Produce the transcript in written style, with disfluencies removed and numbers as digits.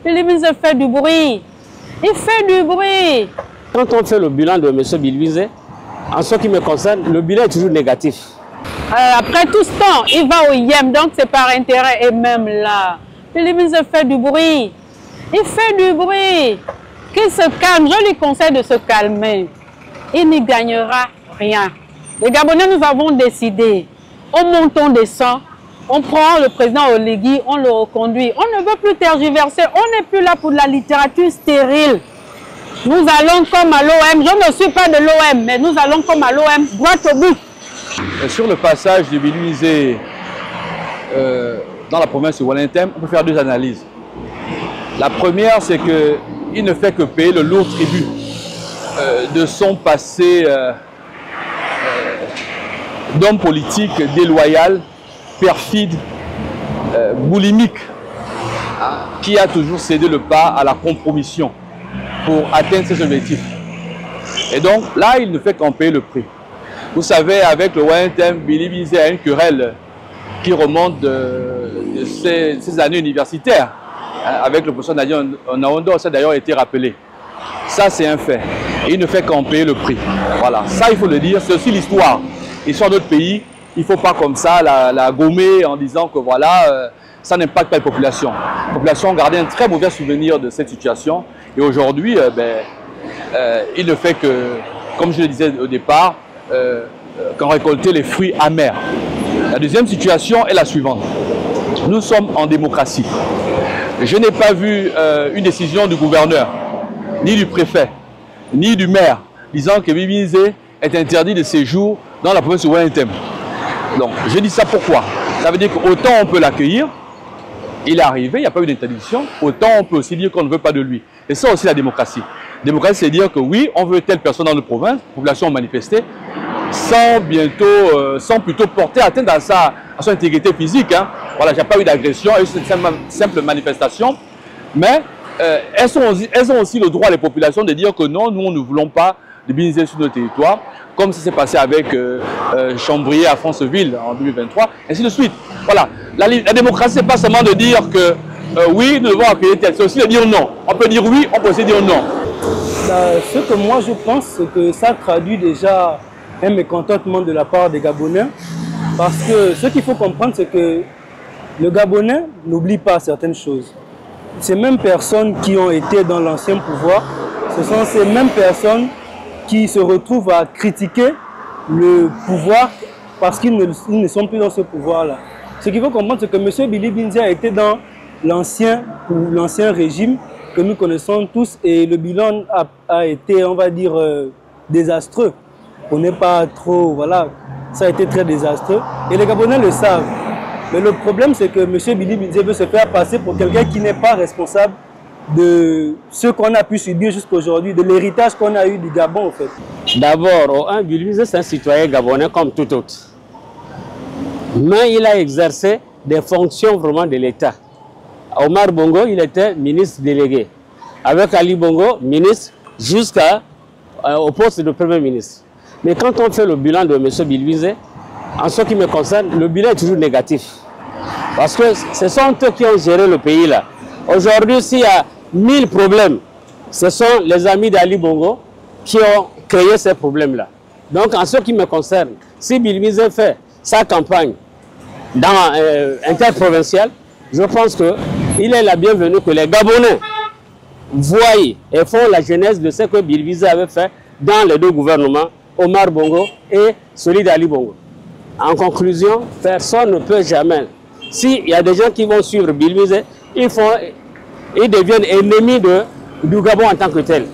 Bilibize fait du bruit. Il fait du bruit. Quand on fait le bilan de M. Bilibize, en ce qui me concerne, le bilan est toujours négatif. Après tout ce temps, il va au IEM, donc c'est par intérêt. Et même là, Bilibize fait du bruit. Il fait du bruit. Qu'il se calme. Je lui conseille de se calmer. Il n'y gagnera rien. Les Gabonais, nous avons décidé. On monte, on descend. On prend le président Oligui, on le reconduit. On ne veut plus tergiverser. On n'est plus là pour de la littérature stérile. Nous allons comme à l'OM. Je ne suis pas de l'OM, mais nous allons comme à l'OM, droit au but. Sur le passage de Bilibize dans la province de Walentem, on peut faire deux analyses. La première, c'est qu'il ne fait que payer le lourd tribut de son passé d'homme politique déloyal, perfide, boulimique, qui a toujours cédé le pas à la compromission pour atteindre ses objectifs. Et donc là, il ne fait qu'en payer le prix. Vous savez, avec le Walentem, Bilibize a une querelle qui remonte de ses années universitaires. Avec le professeur Nadia Naondo, ça a d'ailleurs été rappelé. Ça, c'est un fait. Et il ne fait qu'en payer le prix. Voilà, ça, il faut le dire, c'est aussi l'histoire. L'histoire de notre pays, il ne faut pas comme ça la gommer en disant que voilà, ça n'impacte pas les populations. La population a gardé un très mauvais souvenir de cette situation. Et aujourd'hui, il ne fait que, comme je le disais au départ, qu'en récolter les fruits amers. La deuxième situation est la suivante. Nous sommes en démocratie. Je n'ai pas vu une décision du gouverneur, ni du préfet, ni du maire, disant que Bilibize est interdit de séjour dans la province de Walentem. Donc, je dis ça pourquoi? Ça veut dire qu'autant on peut l'accueillir, il est arrivé, il n'y a pas eu d'interdiction, autant on peut aussi dire qu'on ne veut pas de lui. Et ça aussi la démocratie. La démocratie, c'est dire que oui, on veut telle personne dans notre province, la population a manifesté, sans plutôt porter atteinte à son intégrité physique. Hein. Voilà, il n'y a pas eu d'agression, il y a eu une simple manifestation. Mais elles ont aussi le droit, les populations, de dire que non, nous, on ne voulons pas de Bilibize sur notre territoire, comme ça s'est passé avec Chambrier à Franceville en 2023, ainsi de suite. Voilà, la démocratie, ce n'est pas seulement de dire que oui, nous devons accueillir tel, c'est aussi de dire non. On peut dire oui, on peut aussi dire non. Ce que moi je pense, c'est que ça traduit déjà un mécontentement de la part des Gabonais, parce que ce qu'il faut comprendre, c'est que le Gabonais n'oublie pas certaines choses. Ces mêmes personnes qui ont été dans l'ancien pouvoir, ce sont ces mêmes personnes qui se retrouvent à critiquer le pouvoir parce qu'ils ne sont plus dans ce pouvoir-là. Ce qu'il faut comprendre, c'est que M. Bilibize a été dans l'ancien régime que nous connaissons tous et le bilan a été, on va dire, désastreux. On n'est pas trop, voilà, ça a été très désastreux et les Gabonais le savent. Mais le problème, c'est que M. Bilibize veut se faire passer pour quelqu'un qui n'est pas responsable de ce qu'on a pu subir jusqu'à aujourd'hui, de l'héritage qu'on a eu du Gabon, en fait. D'abord, Bilibize, c'est un citoyen gabonais comme tout autre. Mais il a exercé des fonctions vraiment de l'État. Omar Bongo, il était ministre délégué. Avec Ali Bongo, ministre, jusqu'au poste de Premier ministre. Mais quand on fait le bilan de M. Bilibize, en ce qui me concerne, le bilan est toujours négatif. Parce que ce sont eux qui ont géré le pays là. Aujourd'hui, s'il y a 1000 problèmes, ce sont les amis d'Ali Bongo qui ont créé ces problèmes-là. Donc, en ce qui me concerne, si Bilibize fait sa campagne dans interprovincial, je pense qu'il est la bienvenue que les Gabonais voient et font la genèse de ce que Bilibize avait fait dans les deux gouvernements, Omar Bongo et celui d'Ali Bongo. En conclusion, personne ne peut jamais. S'il y a des gens qui vont suivre Bilibize, ils deviennent ennemis du Gabon en tant que tel.